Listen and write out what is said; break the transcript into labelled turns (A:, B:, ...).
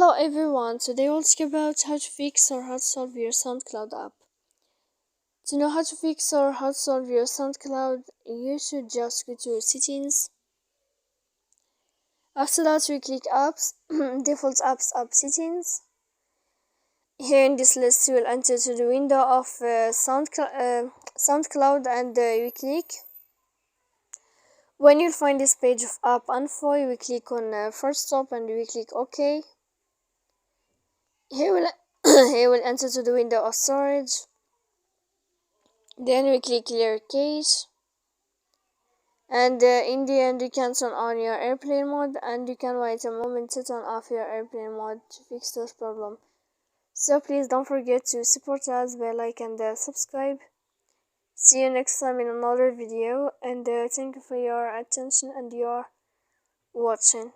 A: Hello everyone, today we'll talk about how to fix or how to solve your SoundCloud app. To know how to fix or how to solve your SoundCloud, you should just go to settings. After that, we click apps, default apps, app settings. Here in this list, you will enter to the window of SoundCloud and you click. When you'll find this page of app info, you will click on first stop and we click OK. Here we'll enter to the window of storage. Then we click clear cache. And in the end, you can turn on your airplane mode and you can wait a moment to turn off your airplane mode to fix this problem. So please don't forget to support us by like and subscribe. See you next time in another video, and thank you for your attention and your watching.